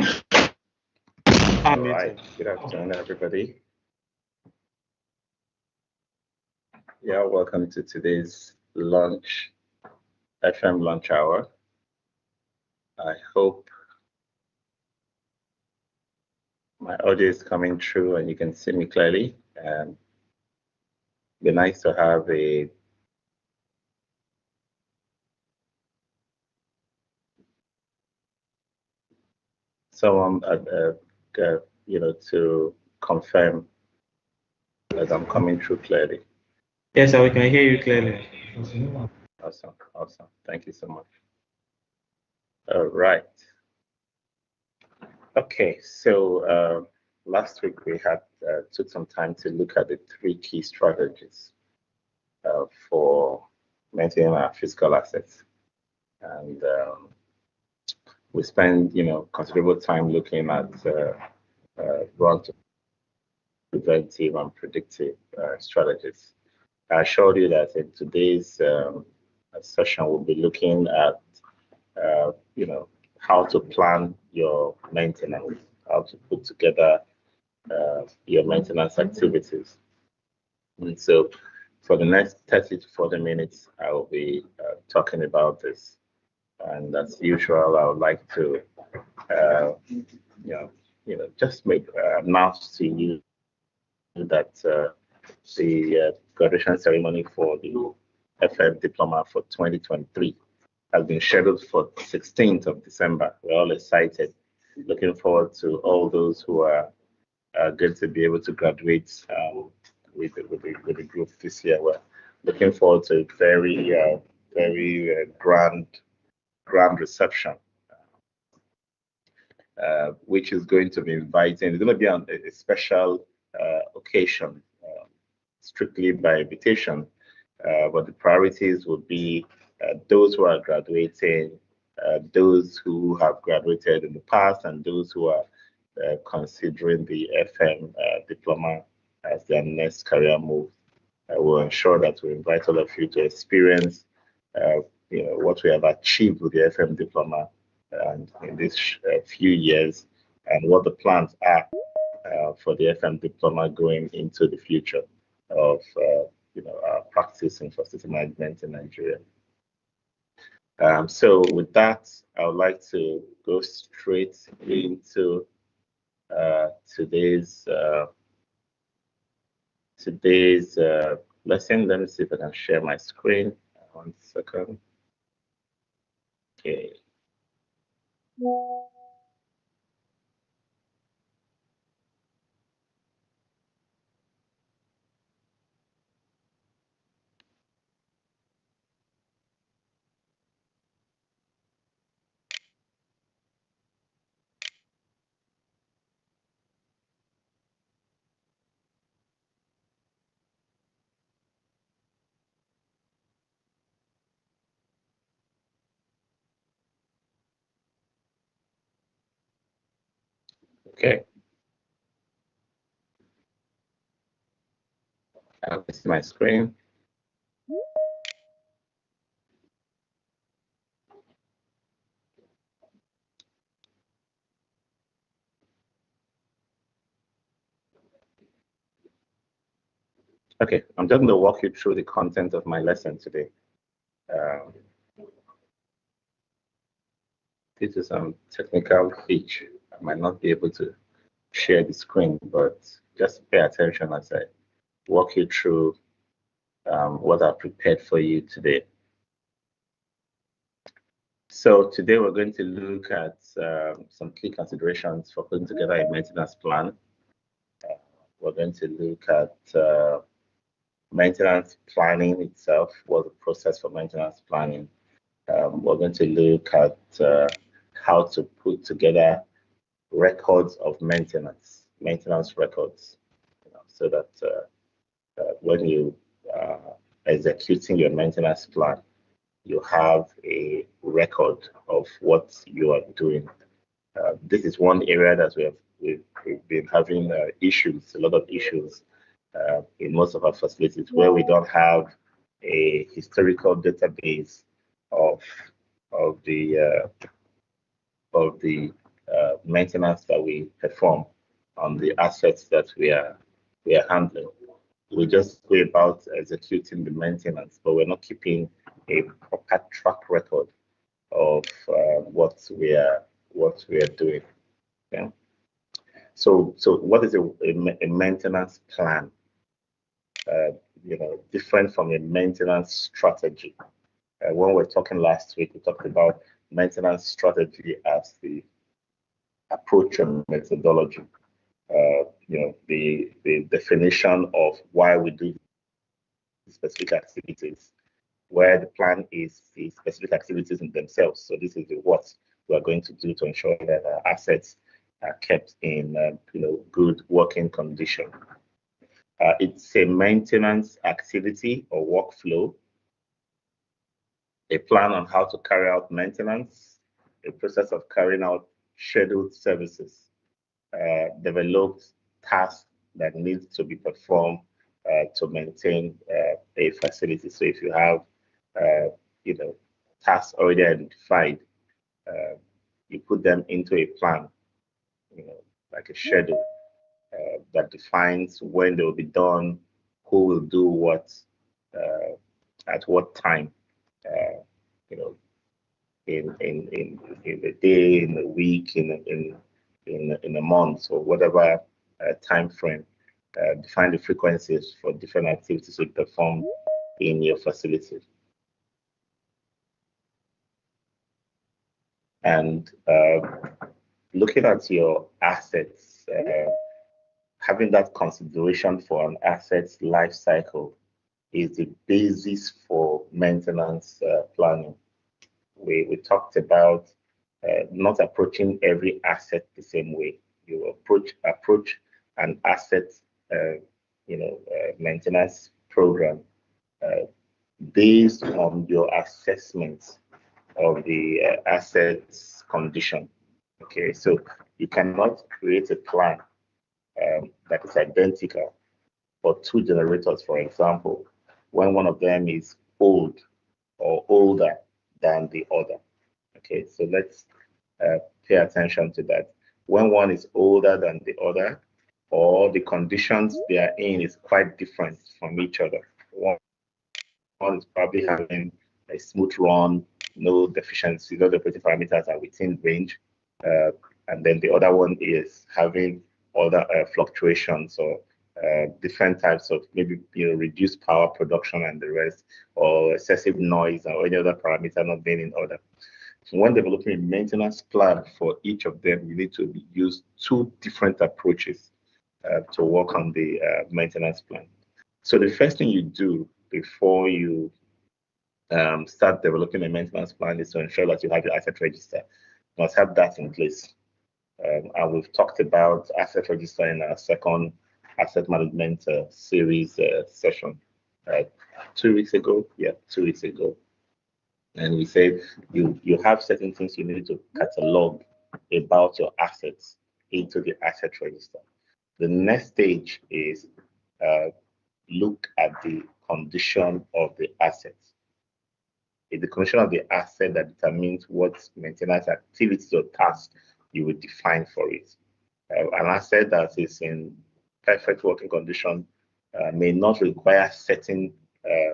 All right. Good afternoon, everybody. Yeah, welcome to today's lunch, FM lunch hour. I hope my audio is coming through and you can see me clearly. And it'd be nice to have someone to confirm that I'm coming through clearly. Yes, sir, we can hear you clearly. Awesome. Thank you so much. All right. Okay, so last week we had took some time to look at the 3 key strategies for maintaining our physical assets, and we spent considerable time looking at preventive and predictive strategies. I showed you that in today's session we'll be looking at how to plan your maintenance, how to put together your maintenance activities. And so for the next 30 to 40 minutes, I will be talking about this. And as usual, I would like to, just make announce to you that the graduation ceremony for the FM Diploma for 2023 has been scheduled for 16th of December. We're all excited, looking forward to all those who are going to be able to graduate with the group this year. We're looking forward to a very grand reception, which is going to be inviting. It's going to be on a special occasion, strictly by invitation, but the priorities would be those who are graduating, those who have graduated in the past, and those who are considering the FM Diploma as their next career move. We'll ensure that we invite all of you to experience what we have achieved with the FM Diploma and in these few years, and what the plans are for the FM Diploma going into the future of our practice in facility management in Nigeria. So with that, I would like to go straight into today's lesson. Let me see if I can share my screen. 1 second. Okay. Okay. This is my screen. Okay, I'm just going to walk you through the content of my lesson today. This is some technical hitch. I might not be able to share the screen, but just pay attention as I walk you through what I've prepared for you today. So today we're going to look at some key considerations for putting together a maintenance plan. We're going to look at maintenance planning itself, what's the process for maintenance planning. We're going to look at how to put together records of maintenance records, so that when you executing your maintenance plan, you have a record of what you are doing. This is one area that we've been having issues, a lot of issues in most of our facilities, where we don't have a historical database of the maintenance that we perform on the assets that we are handling. We just go about executing the maintenance, but we're not keeping a proper track record of what we are doing. Okay? So what is a maintenance plan? Different from a maintenance strategy. When we're talking last week, we talked about maintenance strategy as the approach and methodology. The definition of why we do specific activities, where the plan is the specific activities in themselves. So this is what we are going to do to ensure that our assets are kept in good working condition. It's a maintenance activity or workflow, a plan on how to carry out maintenance, a process of carrying out scheduled services, developed tasks that need to be performed to maintain a facility. So if you have, tasks already identified, you put them into a plan, like a schedule that defines when they will be done, who will do what, at what time, in a day, in a week, in a month, or whatever time frame. Define the frequencies for different activities you perform in your facility. And looking at your assets, having that consideration for an asset's life cycle is the basis for maintenance planning. We talked about not approaching every asset the same way. You approach an asset, maintenance program based on your assessment of the asset's condition. Okay, so you cannot create a plan that is identical for two generators, for example, when one of them is old or older than the other. Okay, so let's pay attention to that. When one is older than the other, or the conditions they are in is quite different from each other. One is probably having a smooth run, no deficiency, no operating parameters are within range, and then the other one is having other fluctuations or different types of maybe reduced power production and the rest, or excessive noise or any other parameter not being in order. So when developing a maintenance plan for each of them, you need to use two different approaches to work on the maintenance plan. So the first thing you do before you start developing a maintenance plan is to ensure that you have your asset register. You must have that in place. And we've talked about asset register in our second asset management series session 2 weeks ago. Yeah, 2 weeks ago. And we said you have certain things you need to catalog about your assets into the asset register. The next stage is look at the condition of the assets. It's the condition of the asset that determines what maintenance activities or tasks you will define for it. An asset that is in perfect working condition may not require certain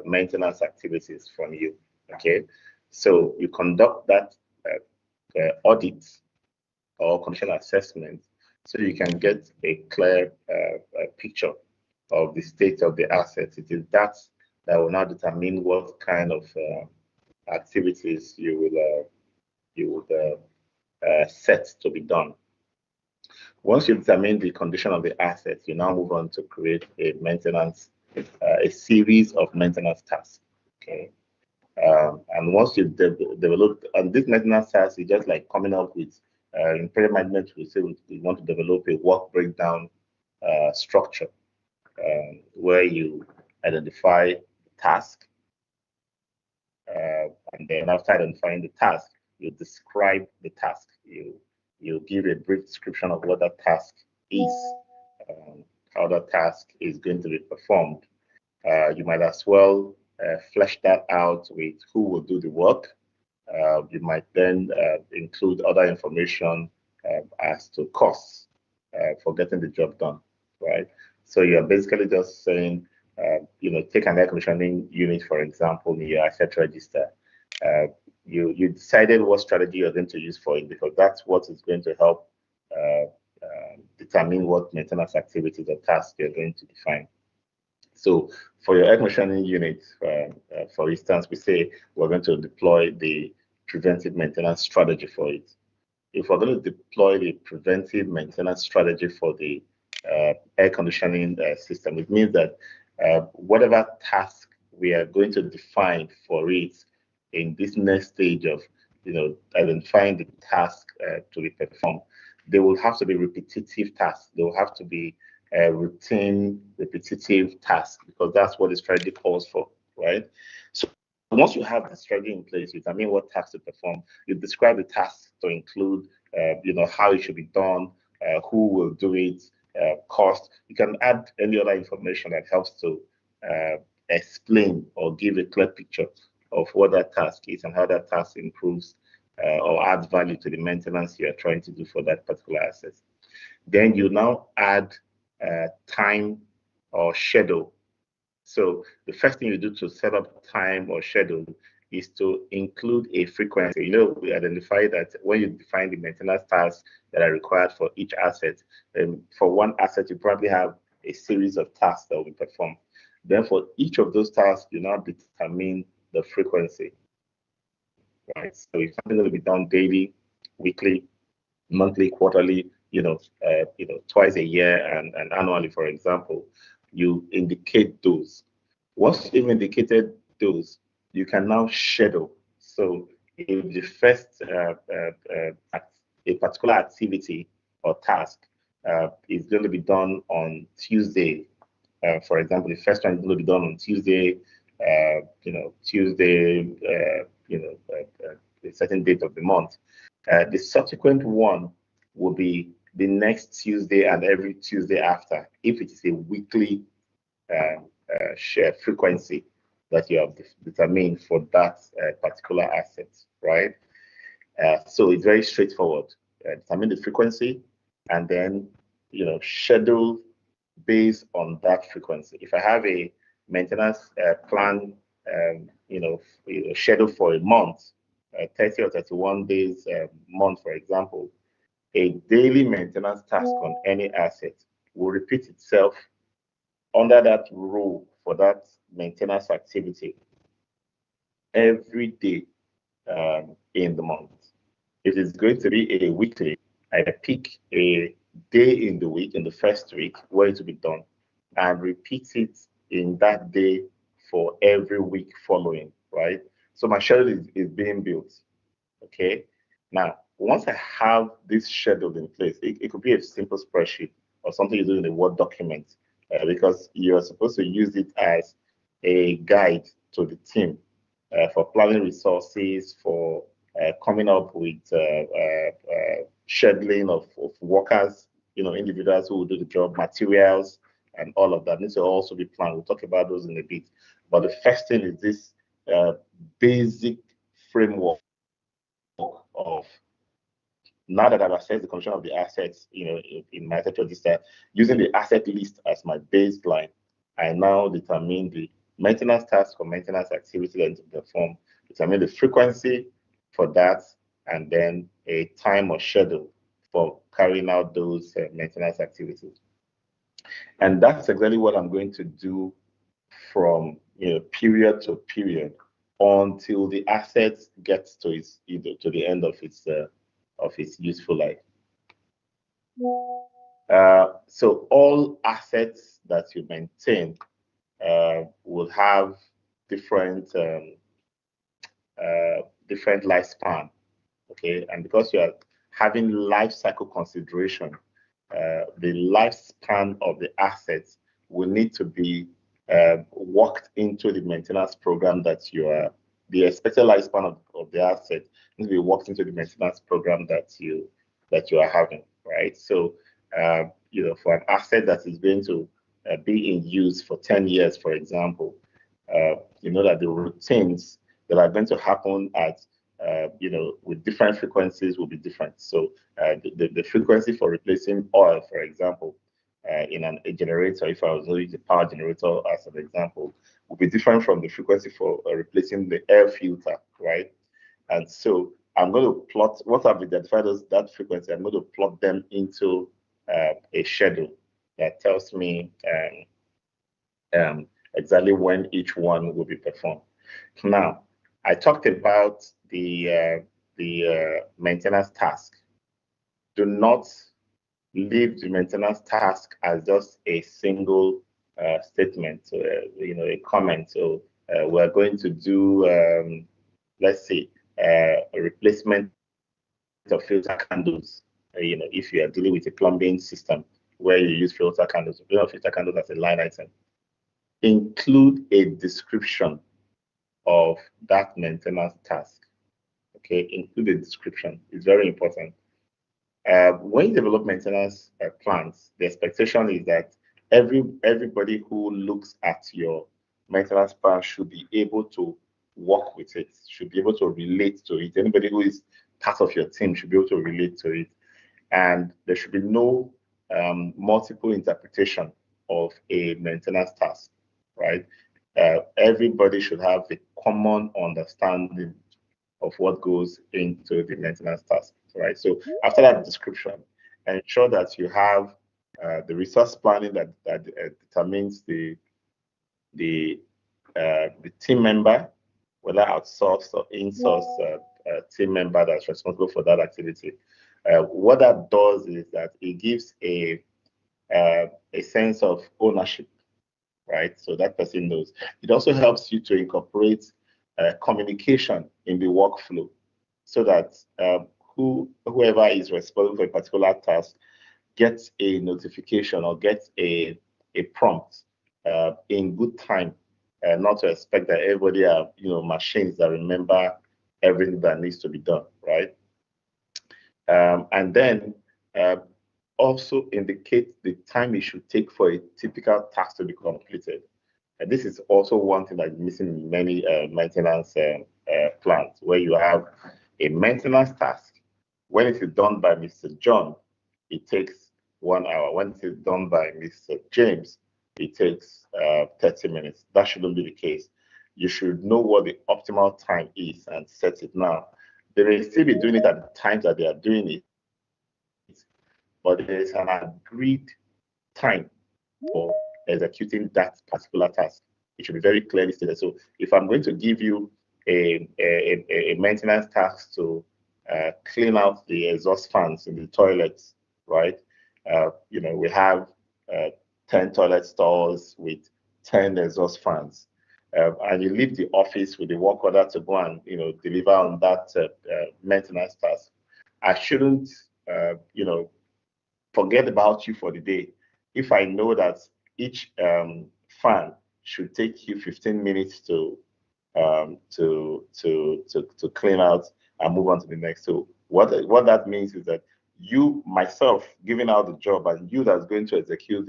maintenance activities from you. Okay, so you conduct that audit or condition assessment so you can get a clear picture of the state of the assets. It is that will now determine what kind of activities you would set to be done. Once you determine the condition of the assets, you now move on to create a maintenance, a series of maintenance tasks. Okay, and once you develop, and this maintenance task is just like coming up with in project management, we say we want to develop a work breakdown structure where you identify the task, and then after identifying the task, you describe the task. You give a brief description of what that task is, how that task is going to be performed. You might as well flesh that out with who will do the work. You might then include other information as to costs for getting the job done, right? So you're basically just saying, take an air conditioning unit, for example, in your asset register. You decided what strategy you're going to use for it, because that's what is going to help determine what maintenance activities or tasks you're going to define. So for your air conditioning unit, for instance, we say we're going to deploy the preventive maintenance strategy for it. If we're going to deploy the preventive maintenance strategy for the air conditioning system, it means that whatever task we are going to define for it in this next stage of identifying the task to be performed, they will have to be repetitive tasks. They will have to be routine, repetitive tasks, because that's what the strategy calls for, right? So once you have the strategy in place, you determine what tasks to perform. You describe the tasks to include, how it should be done, who will do it, cost. You can add any other information that helps to explain or give a clear picture of what that task is and how that task improves or adds value to the maintenance you are trying to do for that particular asset. Then you now add time or schedule. So the first thing you do to set up time or schedule is to include a frequency. We identify that when you define the maintenance tasks that are required for each asset, for one asset, you probably have a series of tasks that will be performed. Then for each of those tasks, you now determine the frequency, right? So if something will be done daily, weekly, monthly, quarterly, twice a year and annually, for example, you indicate those. Once you've indicated those, you can now schedule. So if the first a particular activity or task is going to be done on Tuesday, for example, the first one is going to be done on Tuesday, a certain date of the month. The subsequent one will be the next Tuesday and every Tuesday after, if it is a weekly share frequency that you have determined for that particular asset, right? So it's very straightforward. Determine the frequency and then schedule based on that frequency. If I have a maintenance plan, scheduled for a month, 30 or 31 days a month, for example, a daily maintenance task on any asset will repeat itself under that rule for that maintenance activity every day in the month. If it's going to be a weekly, I pick a day in the week, in the first week, where it will be done, and repeat it in that day for every week following, right? So my schedule is being built, okay? Now, once I have this schedule in place, it could be a simple spreadsheet or something you do in a Word document, because you're supposed to use it as a guide to the team for planning resources, for coming up with scheduling of workers, individuals who will do the job, materials, and all of that needs to also be planned. We'll talk about those in a bit. But the first thing is this basic framework of, now that I've assessed the condition of the assets, in my asset register, using the asset list as my baseline, I now determine the maintenance task or maintenance activity that I need to perform, determine the frequency for that, and then a time or schedule for carrying out those maintenance activities. And that's exactly what I'm going to do from period to period until the asset gets to the end of its useful life. So all assets that you maintain will have different lifespan, okay? And because you are having life cycle consideration, the lifespan of the assets will need to be worked into the maintenance program that the expected lifespan of the asset needs to be worked into the maintenance program that you are having, right? So, for an asset that is going to be in use for 10 years, for example, that the routines that are going to happen at with different frequencies will be different. So the frequency for replacing oil, for example, in a generator, if I was using the power generator as an example, will be different from the frequency for replacing the air filter, right? And so I'm going to plot what I've identified as that frequency. I'm going to plot them into a schedule that tells me exactly when each one will be performed. Now, I talked about the maintenance task. Do not leave the maintenance task as just a single statement, a comment. So we're going to do, let's say, a replacement of filter candles. If you are dealing with a plumbing system where you use filter candles, filter candles as a line item, include a description of that maintenance task. Okay, include a description. It's very important. When you develop maintenance plans, the expectation is that everybody who looks at your maintenance plan should be able to work with it, should be able to relate to it. Anybody who is part of your team should be able to relate to it. And there should be no multiple interpretation of a maintenance task, right? Everybody should have a common understanding of what goes into the maintenance task, right? So after that description, ensure that you have the resource planning that determines the team member, whether outsourced or in-source team member that's responsible for that activity. What that does is that it gives a sense of ownership, right? So that person knows. It also helps you to incorporate communication in the workflow so that whoever is responsible for a particular task gets a notification or gets a prompt in good time, not to expect that everybody are machines that remember everything that needs to be done, right? And then also indicate the time it should take for a typical task to be completed. And this is also one thing that's missing in many maintenance plans, where you have a maintenance task. When it is done by Mr. John, it takes 1 hour. When it is done by Mr. James, it takes 30 minutes. That shouldn't be the case. You should know what the optimal time is and set it now. They may still be doing it at the times that they are doing it, but there is an agreed time for executing that particular task. It should be very clearly stated. So if I'm going to give you a maintenance task to clean out the exhaust fans in the toilets, right? We have 10 toilet stalls with 10 exhaust fans. And you leave the office with the work order to go and deliver on that maintenance task. I shouldn't forget about you for the day. If I know that each fan should take you 15 minutes to clean out and move on to the next. So what that means is that you, myself, giving out the job, and you that's going to execute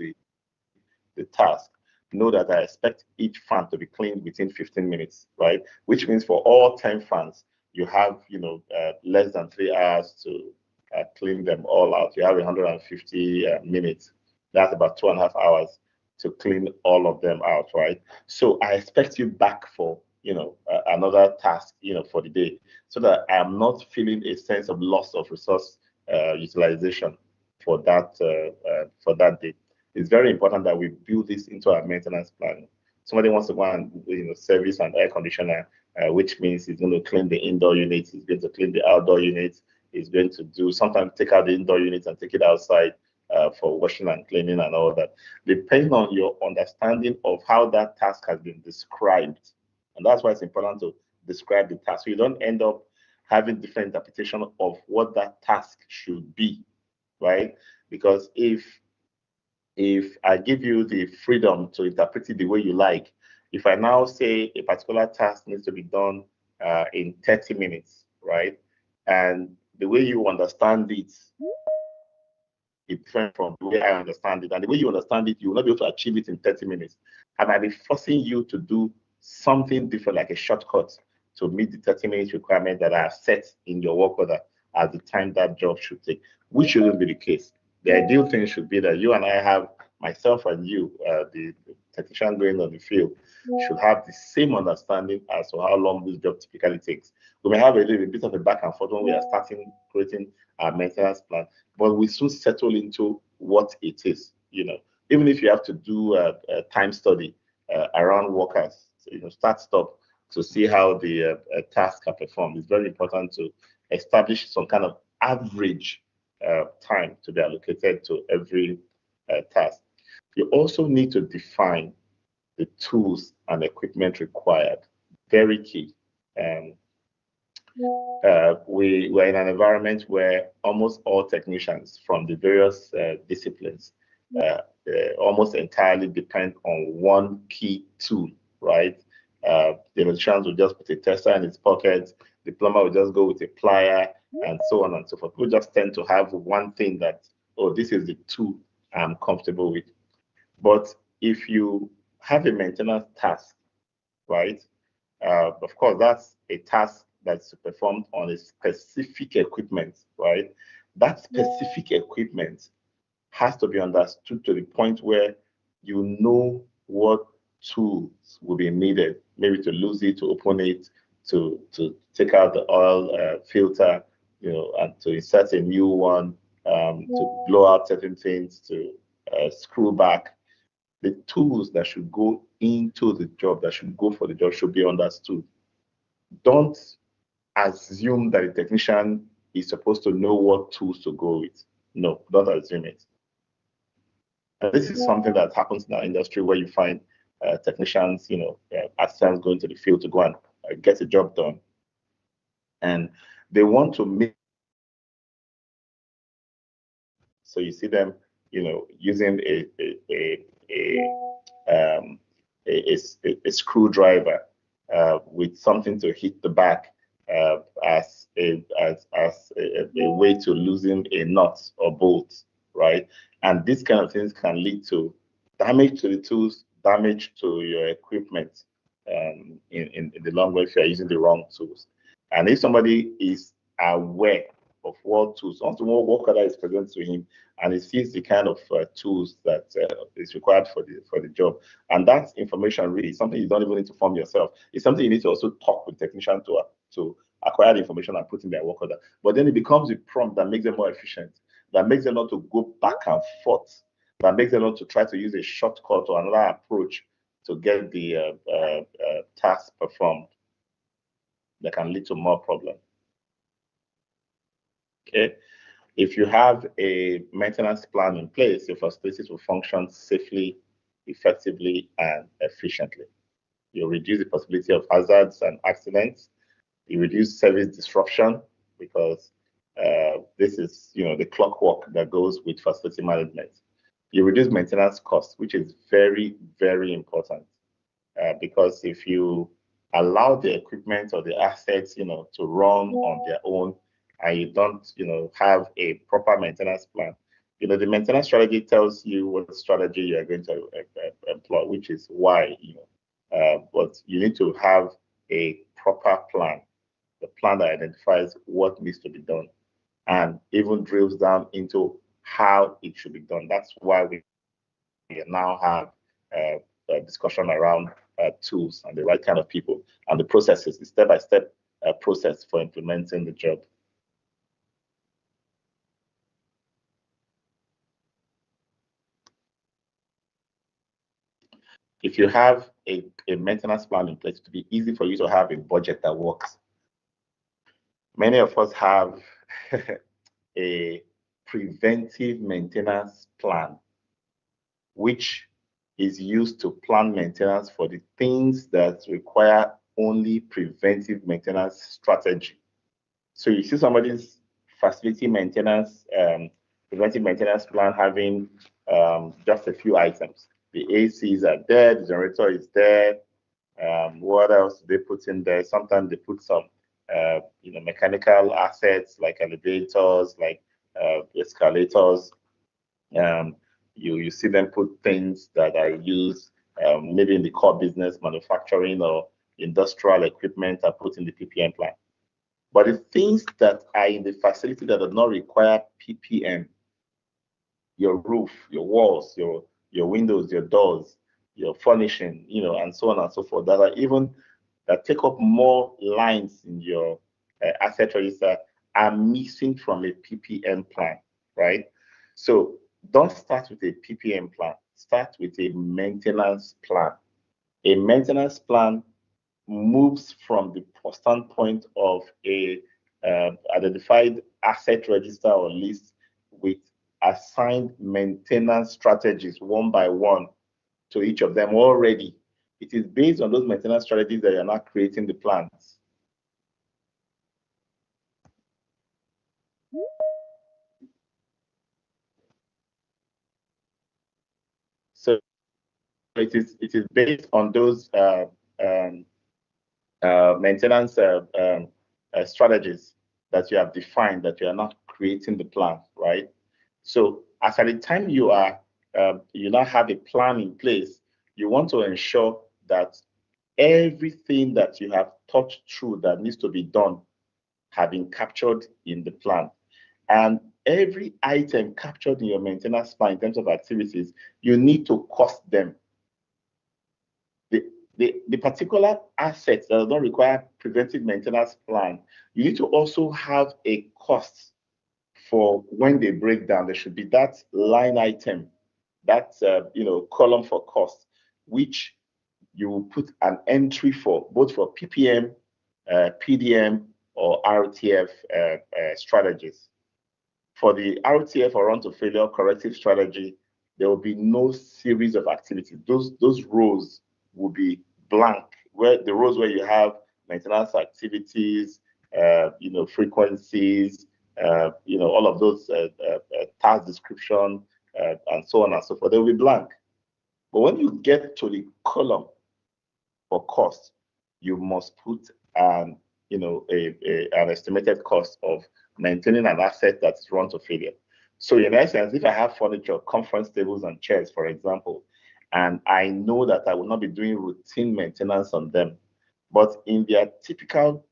the task, know that I expect each fan to be cleaned within 15 minutes, right? Which means for all 10 fans, you have less than 3 hours to clean them all out. You have 150 minutes. That's about 2.5 hours to clean all of them out, right? So I expect you back for another task for the day, so that I'm not feeling a sense of loss of resource utilization for that day. It's very important that we build this into our maintenance plan. Somebody wants to go and service an air conditioner, which means he's going to clean the indoor units, he's going to clean the outdoor units, he's going to do sometimes take out the indoor units and take it outside for washing and cleaning and all that. Depending on your understanding of how that task has been described, and that's why it's important to describe the task, so you don't end up having different interpretation of what that task should be, right? Because if I give you the freedom to interpret it the way you like, if I now say a particular task needs to be done in 30 minutes, right? And the way you understand it is different from the way I understand it. And the way you understand it, you will not be able to achieve it in 30 minutes. And I'll be forcing you to do something different, like a shortcut, to meet the 30-minute requirement that are set in your work order at the time that job should take, which shouldn't be the case. The ideal thing should be that you and I have, myself and you, the technician going on the field, should have the same understanding as to how long this job typically takes. We may have a little bit of a back and forth when we are starting creating our maintenance plan, but we soon settle into what it is. Even if you have to do a time study around workers, start stop to see how the tasks are performed. It's very important to establish some kind of average time to be allocated to every task. You also need to define the tools and equipment required. Very key. We're in an environment where almost all technicians from the various disciplines almost entirely depend on one key tool, right? The electricians will just put a tester in his pocket, Diploma will just go with a plier, and so on and so forth. People just tend to have one thing that, oh, this is the tool I'm comfortable with. But if you have a maintenance task, right? Of course, that's a task that's performed on a specific equipment, right? That specific equipment has to be understood to the point where you know what tools will be needed, maybe to lose it, to open it, to take out the oil filter, and to insert a new one, to blow out certain things, to screw back. The tools that should go into the job, that should go for the job, should be understood. Don't assume that the technician is supposed to know what tools to go with. No, don't assume it. And this is something that happens in our industry where you find technicians, assistants going to the field to go and get a job done. And they want to make, so you see them, using a screwdriver with something to hit the back as a way to loosen a nut or bolt, right? And these kind of things can lead to damage to the tools, damage to your equipment in the long run if you are using the wrong tools. And if somebody is aware of what tools, once the work order is presented to him, and he sees the kind of tools that is required for the job, and that information really is something you don't even need to form yourself. It's something you need to also talk with technicians to acquire the information and put in their work order. But then it becomes a prompt that makes them more efficient, that makes them not to go back and forth, that makes them not to try to use a shortcut or another approach to get the task performed. That can lead to more problems. Okay. If you have a maintenance plan in place, your facilities will function safely, effectively, and efficiently. You reduce the possibility of hazards and accidents. You reduce service disruption because this is, the clockwork that goes with facility management. You reduce maintenance costs, which is very, very important because if you allow the equipment or the assets, to run on their own, and you don't, have a proper maintenance plan, the maintenance strategy tells you what strategy you are going to employ, which is why, but you need to have a proper plan, the plan that identifies what needs to be done and even drills down into how it should be done. That's why we now have a discussion around tools and the right kind of people and the processes, the step-by-step process for implementing the job. If you have a maintenance plan in place, to be easy for you to have a budget that works. Many of us have a preventive maintenance plan, which is used to plan maintenance for the things that require only preventive maintenance strategy. So you see somebody's facility maintenance, preventive maintenance plan having just a few items. The ACs are there, the generator is there. What else do they put in there? Sometimes they put some mechanical assets like elevators, like escalators. You see them put things that are used maybe in the core business, manufacturing or industrial equipment are put in the PPM plan. But the things that are in the facility that do not require PPM, your roof, your walls, your windows, your doors, your furnishing, and so on and so forth, that take up more lines in your asset register, are missing from a PPM plan, right? So don't start with a PPM plan. Start with a maintenance plan. A maintenance plan moves from the standpoint of a identified asset register or list with assigned maintenance strategies one by one to each of them already. It is based on those maintenance strategies that you're not creating the plans. So it is based on those maintenance strategies that you have defined, that you are not creating the plan, right? So as at the time you now have a plan in place, you want to ensure that everything that you have thought through that needs to be done have been captured in the plan. And every item captured in your maintenance plan in terms of activities, you need to cost them. The particular assets that do not require preventive maintenance plan, you need to also have a cost for when they break down. There should be that line item, that column for cost, which you will put an entry for, both for PPM, PDM, or RTF strategies. For the RTF or run to failure corrective strategy, there will be no series of activities. Those rows will be blank, where the rows where you have maintenance activities, frequencies, all of those task description, and so on and so forth, they will be blank. But when you get to the column for cost, you must put an estimated cost of maintaining an asset that's run to failure. So in essence, if I have furniture, conference tables, and chairs, for example, and I know that I will not be doing routine maintenance on them, but in their typical,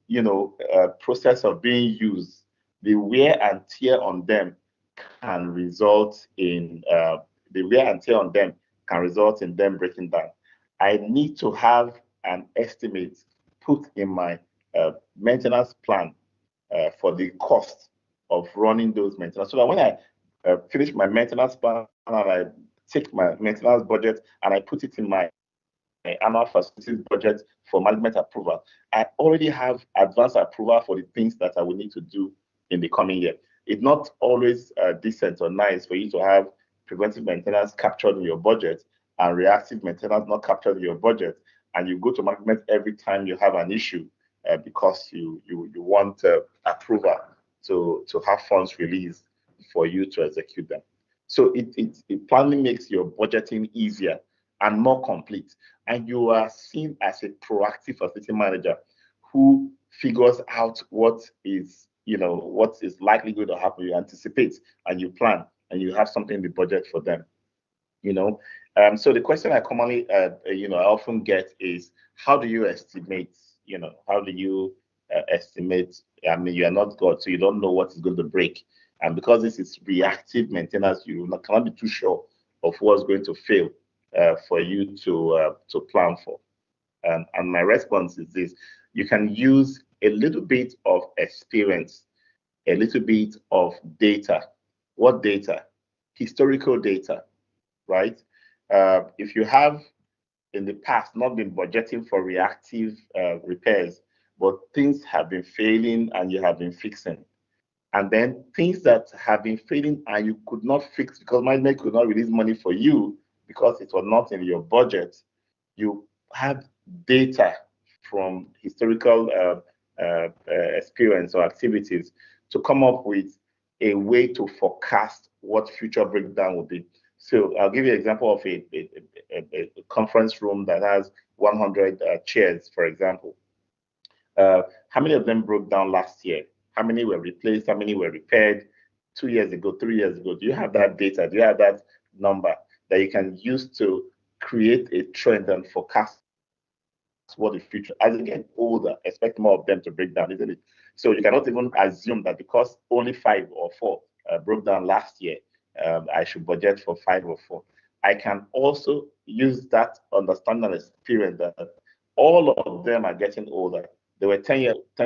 process of being used, the wear and tear on them can result in them breaking down. I need to have an estimate put in my maintenance plan for the cost of running those maintenance, so that when I finish my maintenance plan and I take my maintenance budget and I put it in my annual facilities budget for management approval, I already have advanced approval for the things that I will need to do in the coming year. It's not always decent or nice for you to have preventive maintenance captured in your budget and reactive maintenance not captured in your budget, and you go to management every time you have an issue because you want approval to have funds released for you to execute them. So it planning makes your budgeting easier and more complete, and you are seen as a proactive facility manager who figures out what is likely going to happen. You anticipate and you plan, and you have something in the budget for them. So the question I commonly I often get is, how do you estimate? How do you estimate? I mean, you are not God, so you don't know what is going to break. And because this is reactive maintenance, you cannot be too sure of what's going to fail for you to plan for. And my response is this: you can use a little bit of experience, a little bit of data. What data? Historical data, right? If you have in the past not been budgeting for reactive repairs, but things have been failing and you have been fixing, and then things that have been failing and you could not fix because management could not release money for you because it was not in your budget, you have data from historical experience or activities to come up with a way to forecast what future breakdown will be. So I'll give you an example of a conference room that has 100 chairs, for example. How many of them broke down last year? How many were replaced? How many were repaired 2 years ago, 3 years ago? Do you have that data? Do you have that number that you can use to create a trend and forecast what the future, as they get older, expect more of them to break down, isn't it? So you cannot even assume that because only 5 or 4 broke down last year, I should budget for 5 or 4. I can also use that understanding and experience that all of them are getting older. They were 10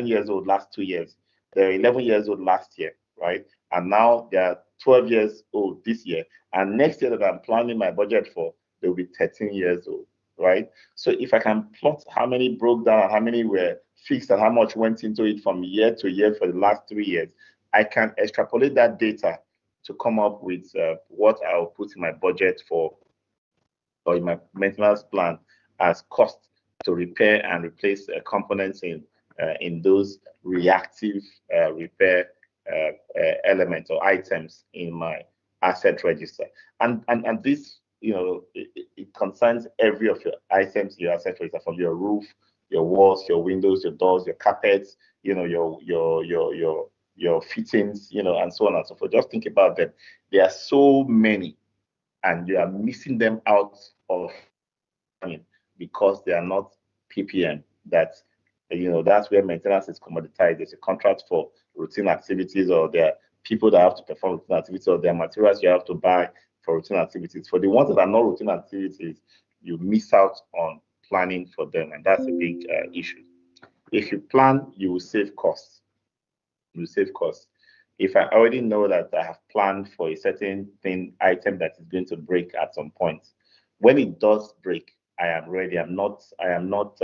years old last 2 years. They were 11 years old last year, right? And now they are 12 years old this year. And next year that I'm planning my budget for, they'll be 13 years old, right? So if I can plot how many broke down and how many were fixed and how much went into it from year to year for the last 3 years, I can extrapolate that data to come up with what I'll put in my budget for, or in my maintenance plan, as cost to repair and replace components in those reactive repair elements or items in my asset register. And this, it concerns every of your items in your asset register, from your roof, your walls, your windows, your doors, your carpets, your fittings, and so on and so forth. Just think about them. There are so many, and you are missing them out of because they are not PPM. That's where maintenance is commoditized. There's a contract for routine activities, or there are people that have to perform routine activities, or there are materials you have to buy for routine activities. For the ones that are not routine activities, you miss out on planning for them, and that's a big issue. If you plan, you will save costs. You will save costs. If I already know that I have planned for a certain item that is going to break at some point, when it does break, I am ready. I am not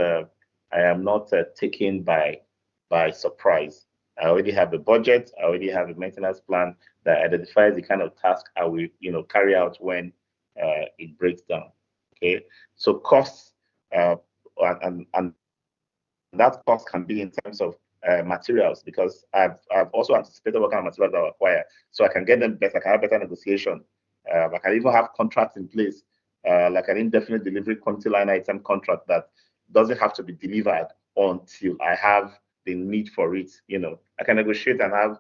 taken by surprise. I already have a budget. I already have a maintenance plan that identifies the kind of task I will, carry out when it breaks down. Okay, so costs, and that cost can be in terms of materials, because I've also anticipated what kind of materials I require, so I can get them better. I can have better negotiation. I can even have contracts in place, like an indefinite delivery quantity line item contract that doesn't have to be delivered until I have the need for it. I can negotiate and have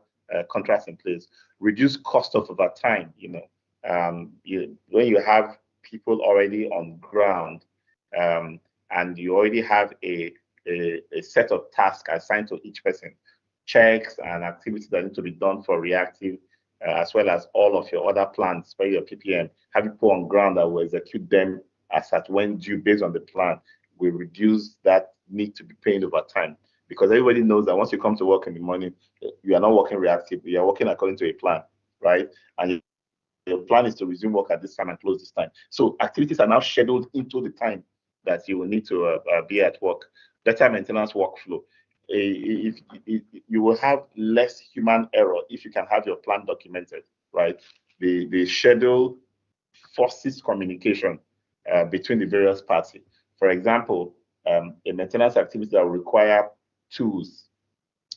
contracts in place. Reduce cost of overtime. When you have people already on ground, and you already have a set of tasks assigned to each person, checks and activities that need to be done for reactive, as well as all of your other plans for your PPM, have people on ground that will execute them as at when due based on the plan, will reduce that need to be paying overtime. Because everybody knows that once you come to work in the morning, you are not working reactive, you are working according to a plan, right? And your plan is to resume work at this time and close this time. So activities are now scheduled into the time that you will need to be at work. Better maintenance workflow. If you will have less human error if you can have your plan documented, right? The schedule forces communication between the various parties. For example, a maintenance activity that will require tools,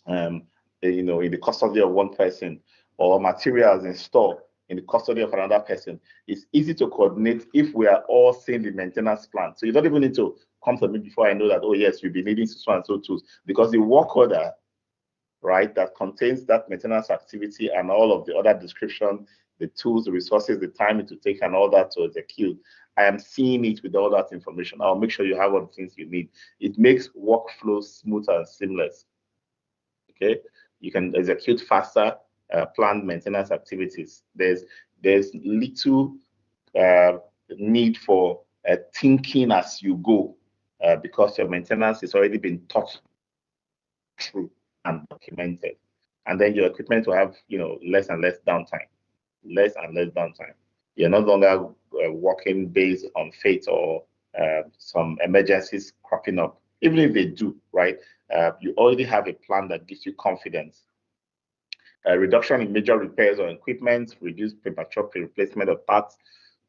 in the custody of one person, or materials in store in the custody of another person, it's easy to coordinate if we are all seeing the maintenance plan. So you don't even need to come to me before I know that, oh yes, you'll be needing so and so tools, because the work order, right, that contains that maintenance activity and all of the other description, the tools, the resources, the time it will take, and all that to execute, I am seeing it with all that information. I'll make sure you have all the things you need. It makes workflow smoother and seamless. Okay, you can execute faster planned maintenance activities. There's little need for thinking as you go, because your maintenance has already been thought through and documented. And then your equipment will have less and less downtime. You're no longer working based on fate or some emergencies cropping up. Even if they do, right? You already have a plan that gives you confidence. Reduction in major repairs on equipment, reduce premature replacement of parts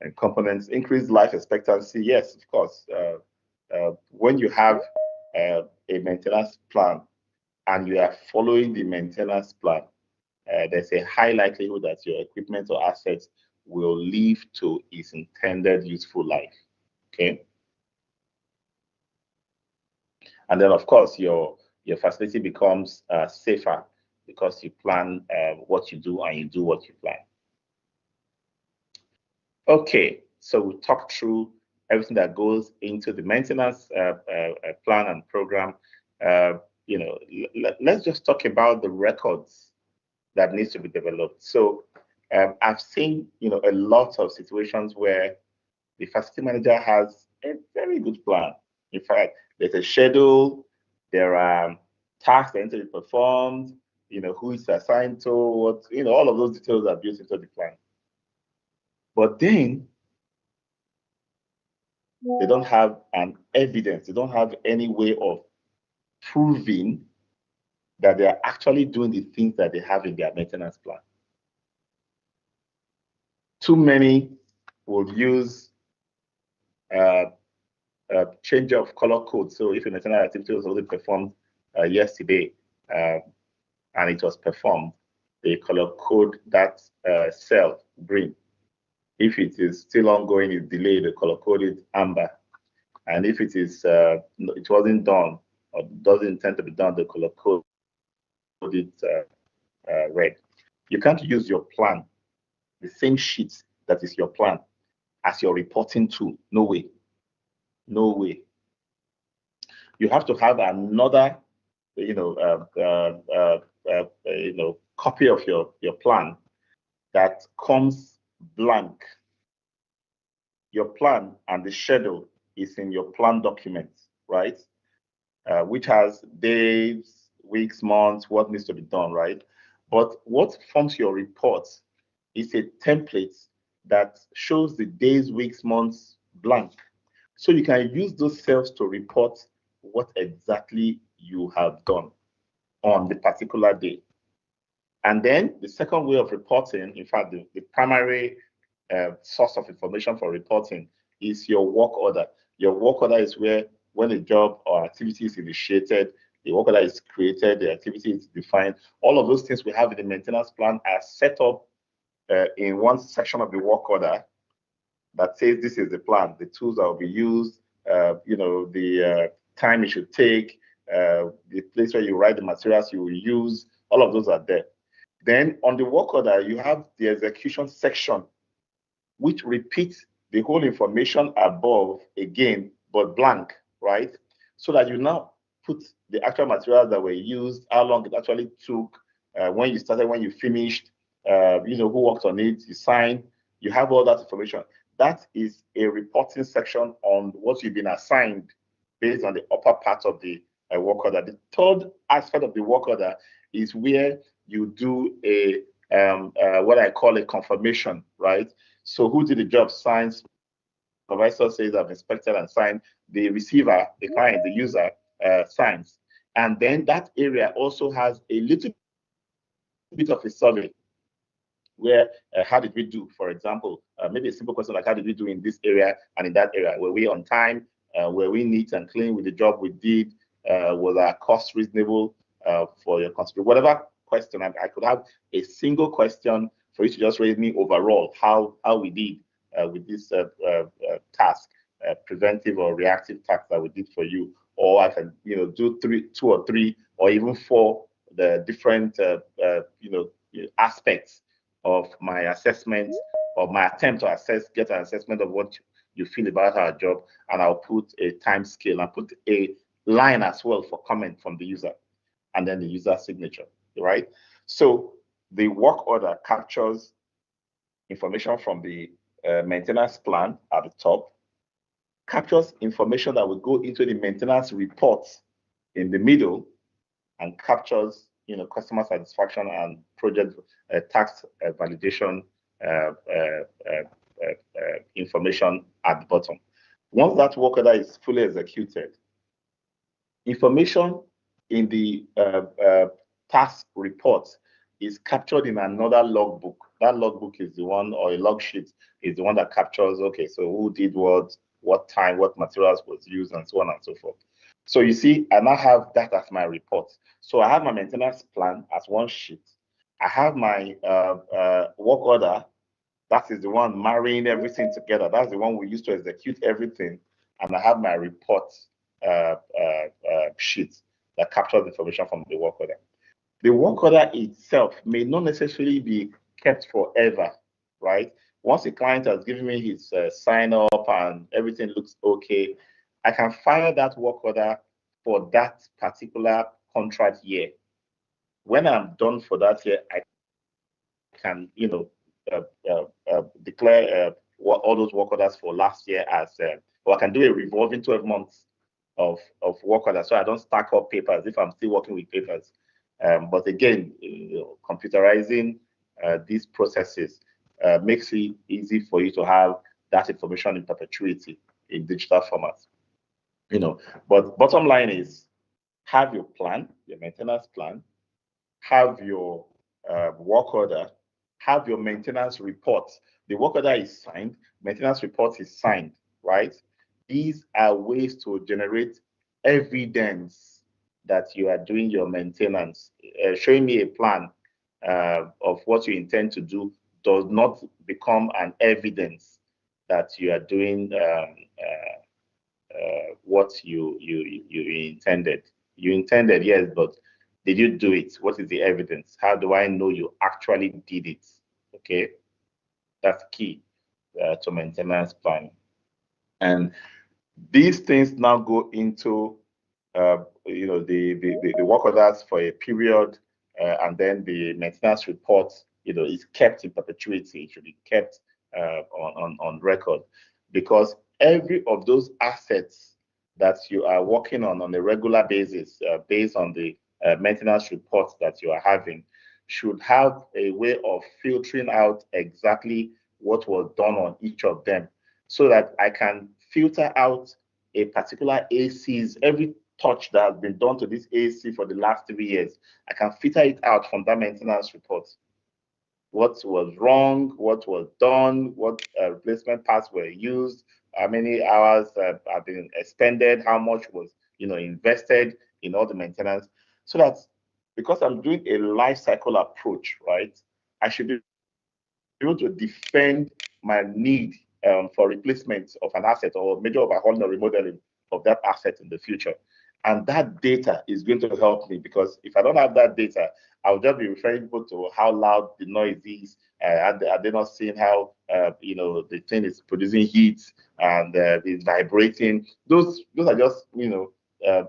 and components, increase life expectancy. Yes, of course. When you have a maintenance plan and you are following the maintenance plan, there's a high likelihood that your equipment or assets will live to its intended useful life. Okay. And then, of course, your facility becomes safer, because you plan what you do and you do what you plan. Okay, so we talked through everything that goes into the maintenance plan and program. Let's just talk about the records that needs to be developed. So I've seen, a lot of situations where the facility manager has a very good plan. In fact, there's a schedule, there are tasks that need to be performed, who is assigned to what, all of those details are built into the plan. But then they don't have an evidence, they don't have any way of proving that they are actually doing the things that they have in their maintenance plan. Too many will use change of color code. So if a maintenance activity was already performed yesterday and it was performed, they color code that cell green. If it is still ongoing, it's delayed, they color code it amber. And if it is it wasn't done or doesn't intend to be done, they color code it red. You can't use your plan, the same sheet that is your plan, as your reporting tool. No way. No way. You have to have another, copy of your plan that comes blank. Your plan and the schedule is in your plan document, right? Which has days, weeks, months, what needs to be done, right? But what forms your report is a template that shows the days, weeks, months blank. So you can use those cells to report what exactly you have done on the particular day. And then the second way of reporting, in fact, the primary source of information for reporting is your work order. Your work order is where, when a job or activity is initiated, the work order is created, the activity is defined. All of those things we have in the maintenance plan are set up in one section of the work order that says this is the plan, the tools that will be used, the time it should take, the place where you write the materials you will use. All of those are there. Then on the work order, you have the execution section, which repeats the whole information above again, but blank, right? So that you now put the actual materials that were used, how long it actually took, when you started, when you finished, who worked on it, you signed, you have all that information. That is a reporting section on what you've been assigned based on the upper part of the work order. The third aspect of the work order is where you do a what I call a confirmation, right? So who did the job? Signs. Supervisor says I've inspected and signed. The receiver, the client, the user signs. And then that area also has a little bit of a survey where how did we do? For example, maybe a simple question like how did we do in this area and in that area? Were we on time? Were we neat and clean with the job we did? Was our cost reasonable for your consideration? Whatever question, I could have a single question for you to just rate me overall how we did with this task, preventive or reactive task that we did for you. Or I can do two or three or even four the different aspects of my assessment, of my attempt to get an assessment of what you feel about our job, and I'll put a time scale and put a line as well for comment from the user, and then the user signature, right? So the work order captures information from the maintenance plan at the top, captures information that will go into the maintenance reports in the middle, and captures customer satisfaction and project tax validation information at the bottom. Once that work order is fully executed, information in the task report is captured in another logbook. That logbook is the one, or a log sheet is the one that captures, okay, so who did what time, what materials was used, and so on and so forth. So you see, I now have that as my report. So I have my maintenance plan as one sheet. I have my work order. That is the one marrying everything together. That's the one we use to execute everything. And I have my report sheet that captures information from the work order. The work order itself may not necessarily be kept forever, right? Once the client has given me his sign up and everything looks okay, I can file that work order for that particular contract year. When I'm done for that year, I can, declare all those work orders for last year as, or I can do a revolving 12 months of work orders, so I don't stack up papers if I'm still working with papers. But again, computerizing these processes makes it easy for you to have that information in perpetuity in digital format. But bottom line is, have your plan, your maintenance plan, have your work order, have your maintenance report. The work order is signed, maintenance report is signed, right? These are ways to generate evidence that you are doing your maintenance. Showing me a plan of what you intend to do does not become an evidence that you are doing what you intended. You intended, yes, but did you do it? What is the evidence? How do I know you actually did it? Okay, that's key to maintenance planning. And these things now go into the work orders for a period, and then the maintenance report is kept in perpetuity. It should be kept on record, because every of those assets that you are working on a regular basis, based on the maintenance reports that you are having, should have a way of filtering out exactly what was done on each of them, so that I can filter out a particular AC's, every touch that has been done to this AC for the last 3 years. I can filter it out from that maintenance report. What was wrong, what was done, what replacement parts were used, how many hours have been expended, how much was invested in all the maintenance, so that, because I'm doing a life cycle approach, right, I should be able to defend my need for replacement of an asset, or major overhauling or remodeling of that asset in the future. And that data is going to help me, because if I don't have that data, I'll just be referring people to how loud the noise is, and are they not seeing how the thing is producing heat and it's vibrating. Those are just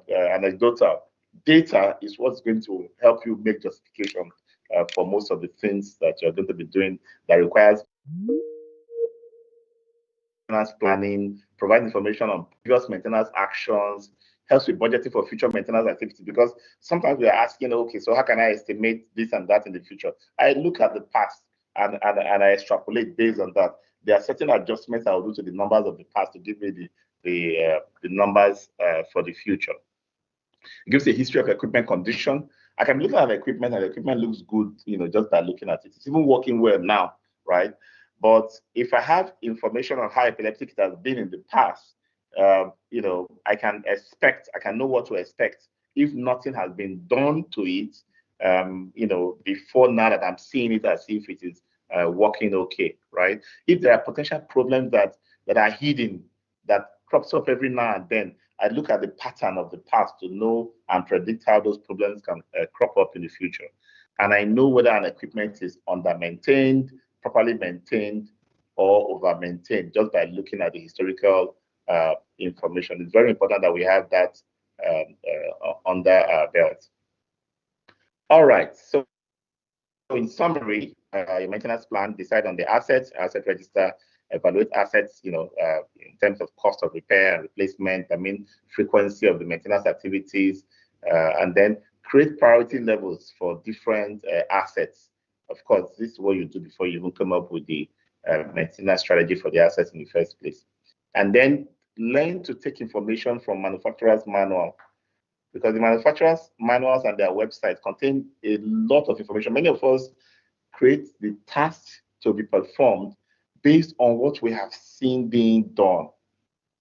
anecdotal. Data is what's going to help you make justification for most of the things that you're going to be doing that requires maintenance planning, provide information on previous maintenance actions, helps with budgeting for future maintenance activities. Because sometimes we are asking, okay, so how can I estimate this and that in the future? I look at the past and I extrapolate based on that. There are certain adjustments I will do to the numbers of the past to give me the numbers for the future. It gives a history of equipment condition. I can look at equipment and the equipment looks good, just by looking at it. It's even working well now, right? But if I have information on how epileptic it has been in the past, I can know what to expect if nothing has been done to it, before now that I'm seeing it as if it is working okay, right? If there are potential problems that are hidden, that crops up every now and then, I look at the pattern of the past to know and predict how those problems can crop up in the future. And I know whether an equipment is under-maintained, properly maintained, or over-maintained, just by looking at the historical information. It's very important that we have that under our belt. All right, so in summary, your maintenance plan: decide on the assets, asset register, evaluate assets, in terms of cost of repair and replacement, frequency of the maintenance activities, and then create priority levels for different assets. Of course, this is what you do before you even come up with the maintenance strategy for the assets in the first place. And then learn to take information from manufacturer's manual, because the manufacturer's manuals and their websites contain a lot of information. Many of us create the tasks to be performed based on what we have seen being done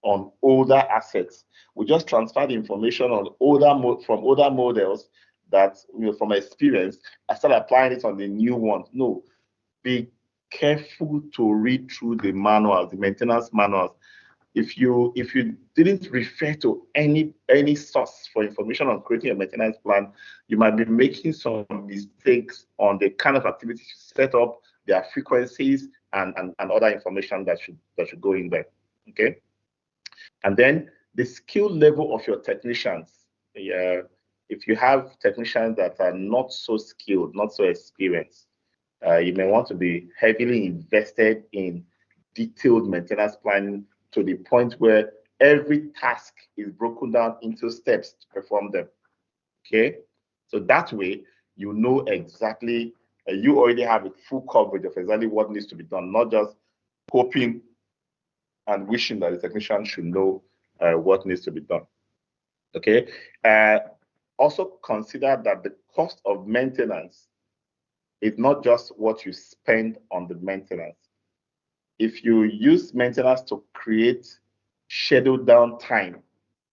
on older assets. We just transfer the information on from older models that, from experience, I start applying it on the new ones. No, be careful to read through the manuals, the maintenance manuals. If you didn't refer to any source for information on creating a maintenance plan, you might be making some mistakes on the kind of activities you set up their frequencies, and other information that should go in there. Okay. And then the skill level of your technicians. If you have technicians that are not so skilled, not so experienced, you may want to be heavily invested in detailed maintenance planning to the point where every task is broken down into steps to perform them. Okay, so that way you know exactly, you already have a full coverage of exactly what needs to be done, not just hoping and wishing that the technician should know what needs to be done. Okay, also consider that the cost of maintenance is not just what you spend on the maintenance. If you use maintenance to create scheduled downtime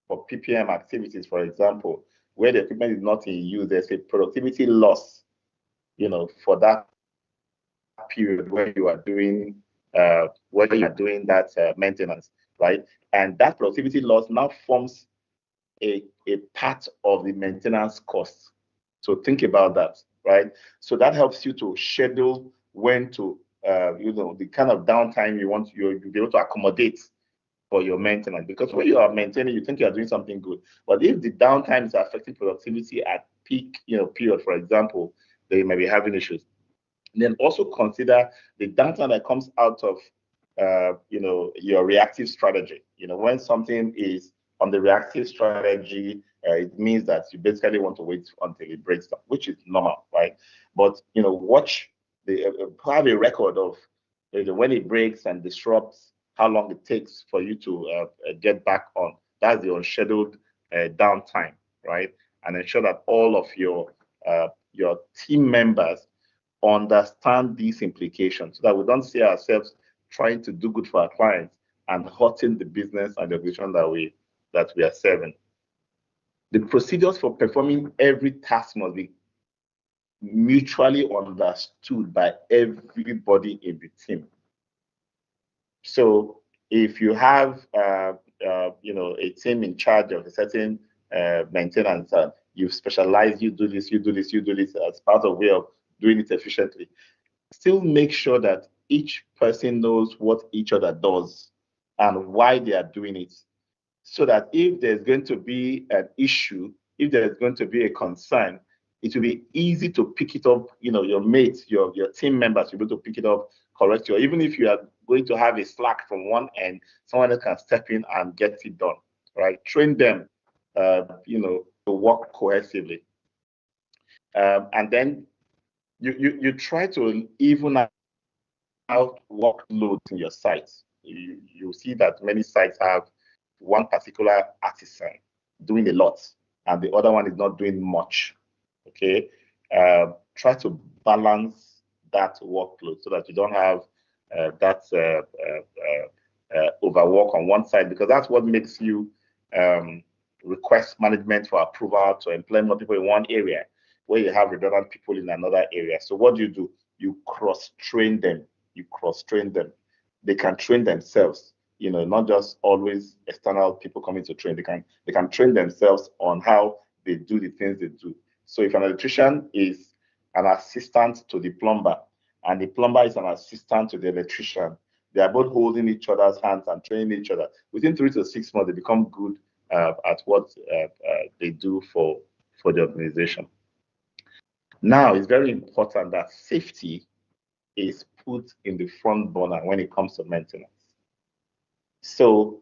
for PPM activities, for example, where the equipment is not in use, there's a productivity loss, for that period where you are doing that maintenance, right? And that productivity loss now forms a part of the maintenance cost. So think about that, right? So that helps you to schedule when to, the kind of downtime you'll be able to accommodate for your maintenance. Because when you are maintaining, you think you are doing something good. But if the downtime is affecting productivity at peak, period, for example, they may be having issues. And then also consider the downtime that comes out of, your reactive strategy. When something is on the reactive strategy, it means that you basically want to wait until it breaks down, which is normal, right? But have a record of when it breaks and disrupts, how long it takes for you to get back on. That's the unscheduled downtime, right? And ensure that all of your team members understand these implications, so that we don't see ourselves trying to do good for our clients and hurting the business and the organization that we are serving. The procedures for performing every task must be mutually understood by everybody in the team. So if you have a team in charge of a certain maintenance, you specialize, you do this as part of way of doing it efficiently. Still make sure that each person knows what each other does and why they are doing it, so that if there's going to be an issue, if there's going to be a concern, it will be easy to pick it up. Your mates, your team members will be able to pick it up, correct you. Or even if you are going to have a slack from one end, someone else can step in and get it done, right? Train them, to work cohesively. And then you try to even out workloads in your sites. You see that many sites have one particular artisan doing a lot and the other one is not doing much. Okay, try to balance that workload so that you don't have that overwork on one side, because that's what makes you request management for approval to employ more people in one area where you have redundant people in another area. So what do? You cross-train them. They can train themselves, not just always external people coming to train. They can train themselves on how they do the things they do. So if an electrician is an assistant to the plumber and the plumber is an assistant to the electrician, they are both holding each other's hands and training each other. Within 3 to 6 months, they become good at what they do for the organization. Now, it's very important that safety is put in the front burner when it comes to maintenance. So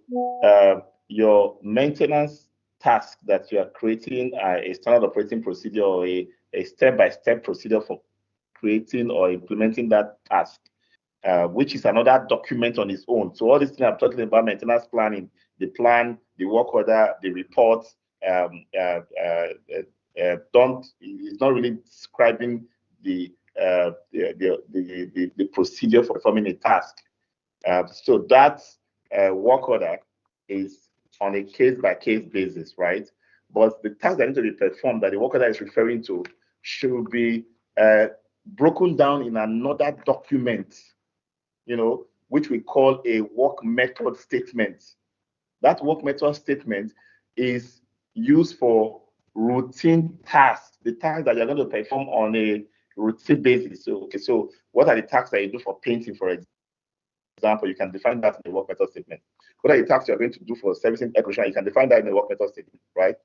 your maintenance task that you are creating a standard operating procedure or a step-by-step procedure for creating or implementing that task, which is another document on its own. So all these things I'm talking about, maintenance planning, the plan, the work order, the reports, it's not really describing the procedure for performing a task. So that work order is on a case-by-case basis, right? But the task that need to be performed that the work order is referring to should be broken down in another document, which we call a work method statement. That work method statement is used for routine tasks, the tasks that you're going to perform on a routine basis. So, okay, so what are the tasks that you do for painting, for example? You can define that in the work method statement. What are the tasks you're going to do for servicing air conditioner? You can define that in the work method statement, right?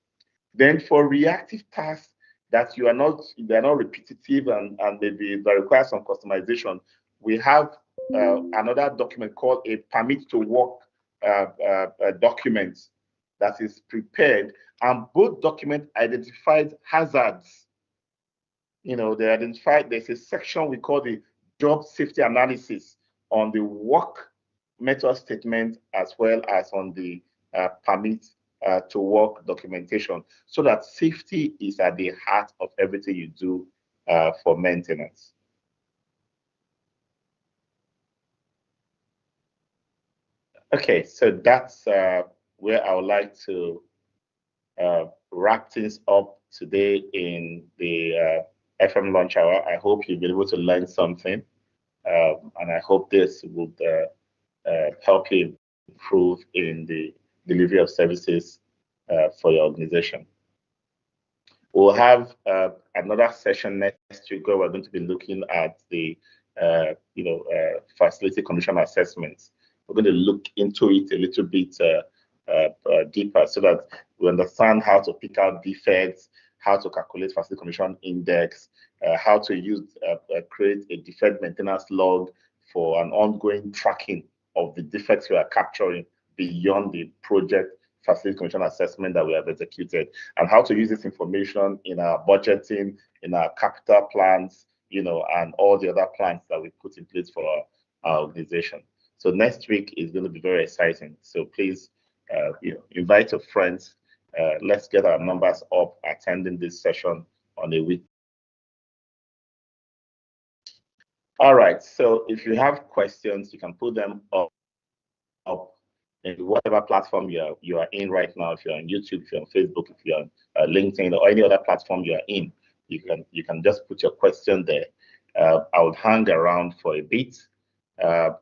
Then for reactive tasks that they're not repetitive and maybe that require some customization, we have another document called a permit to work document that is prepared, and both documents identified hazards. They identified, there's a section we call the job safety analysis on the work method statement as well as on the permit to work documentation, so that safety is at the heart of everything you do for maintenance. Okay, so that's where I would like to wrap things up today in the FM lunch hour. I hope you've been able to learn something, and I hope this would help you improve in the delivery of services for your organization. We'll have another session next week where we're going to be looking at the facility condition assessments. We're going to look into it a little bit deeper so that we understand how to pick out defects, how to calculate facility condition index, how to use create a defect maintenance log for an ongoing tracking of the defects we are capturing beyond the project facility condition assessment that we have executed, and how to use this information in our budgeting, in our capital plans, and all the other plans that we put in place for our organization. So next week is going to be very exciting. So please, invite your friends. Let's get our numbers up attending this session on a week. All right. So if you have questions, you can put them up in whatever platform you are in right now. If you're on YouTube, if you're on Facebook, if you're on LinkedIn, or any other platform you are in, you can just put your question there. I would hang around for a bit.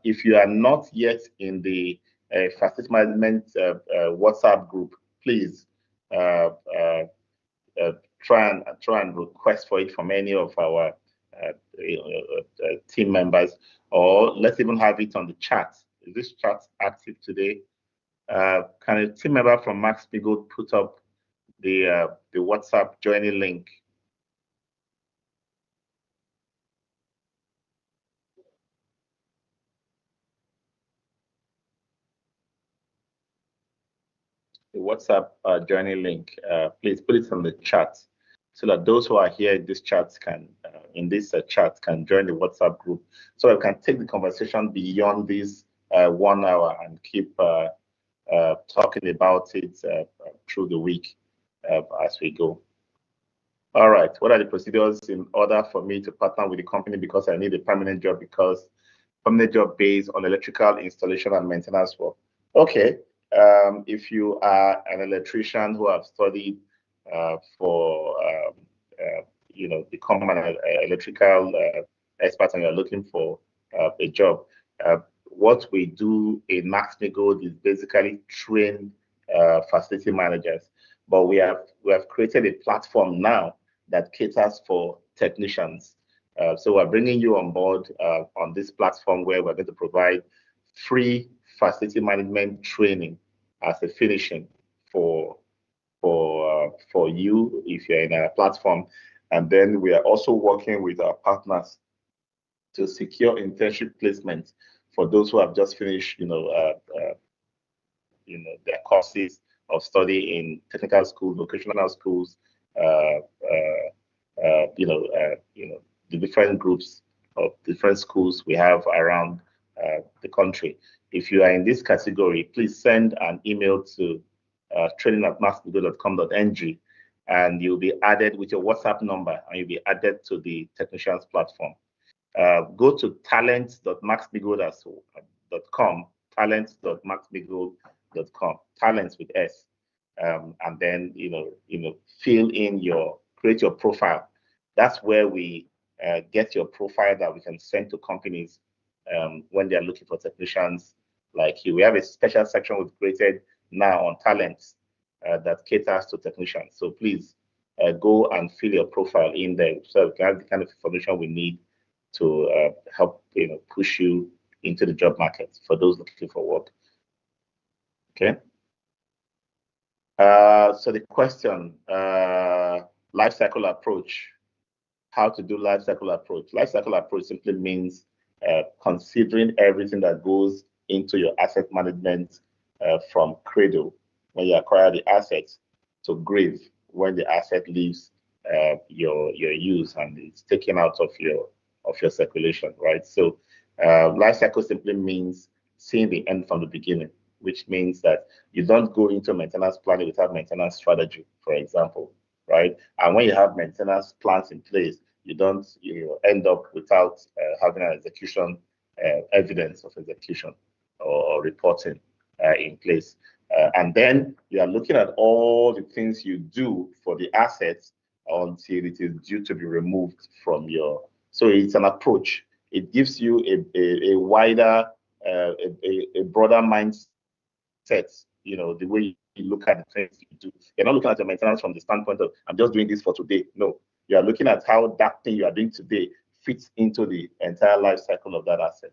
If you are not yet in the facility management WhatsApp group, please try and request for it from any of our team members, or let's even have it on the chat. Is this chat active today? Can a team member from Max-Migold put up the WhatsApp joining link? The WhatsApp joining link. Please put it on the chat so that those who are here in this chat can can join the WhatsApp group, so we can take the conversation beyond this 1 hour and keep talking about it through the week as we go. All right. What are the procedures in order for me to partner with the company because I need a permanent job, because permanent job based on electrical installation and maintenance work? Okay. If you are an electrician who have studied for become an electrical expert and you're looking for a job, what we do in Max-Migold is basically train facility managers. But we have created a platform now that caters for technicians. So we're bringing you on board on this platform where we're going to provide free facility management training as a finishing for you if you're in a platform. And then we are also working with our partners to secure internship placement for those who have just finished, their courses of study in technical schools, vocational schools, the different groups of different schools we have around the country. If you are in this category, please send an email to training@maxmigold.com.ng, and you'll be added with your WhatsApp number, and you'll be added to the technicians platform. Go to talent.maxmigold.com, talent.maxmigold.com, talents with S, and then create your profile. That's where we get your profile that we can send to companies when they are looking for technicians like you. We have a special section we've created now on talents that caters to technicians. So please go and fill your profile in there so we can have the kind of information we need to help push you into the job market for those looking for work. Okay. So the question, life cycle approach, how to do life cycle approach. Life cycle approach simply means considering everything that goes into your asset management from cradle when you acquire the assets to grave when the asset leaves your use and it's taken out of your circulation, right? So life cycle simply means seeing the end from the beginning, which means that you don't go into maintenance planning without maintenance strategy, for example, right? And when you have maintenance plans in place, you don't end up without having an execution evidence of execution or reporting in place. And then you are looking at all the things you do for the assets until it is due to be removed from your. So it's an approach. It gives you a wider, a broader mindset. The way you look at the things you do. You're not looking at your maintenance from the standpoint of I'm just doing this for today. No, you are looking at how that thing you are doing today fits into the entire life cycle of that asset.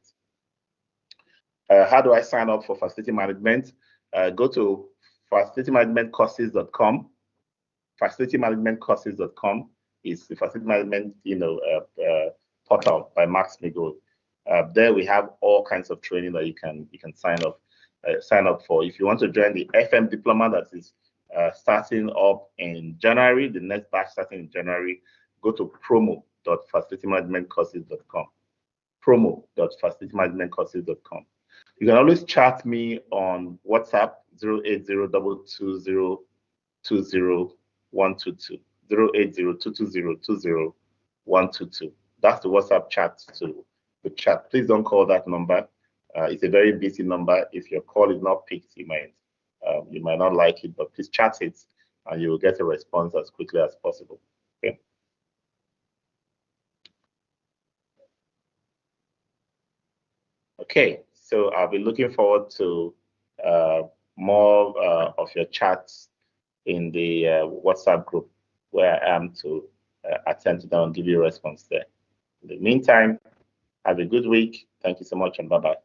How do I sign up for facility management? Go to facilitymanagementcourses.com. Facilitymanagementcourses.com is the facility management portal by Max-Migold. There we have all kinds of training that you can sign up for. If you want to join the FM Diploma that is starting up in January, the next batch starting in January, go to promo.facilitymanagementcourses.com. promo.facilitymanagementcourses.com. You can always chat me on WhatsApp 08022020122. 08022020122. That's the WhatsApp chat to the chat. Please don't call that number. It's a very busy number. If your call is not picked, you might not like it, but please chat it and you will get a response as quickly as possible. Okay. Okay, so I'll be looking forward to more of your chats in the WhatsApp group where I am to attend to them and give you a response there. In the meantime, have a good week. Thank you so much and bye-bye.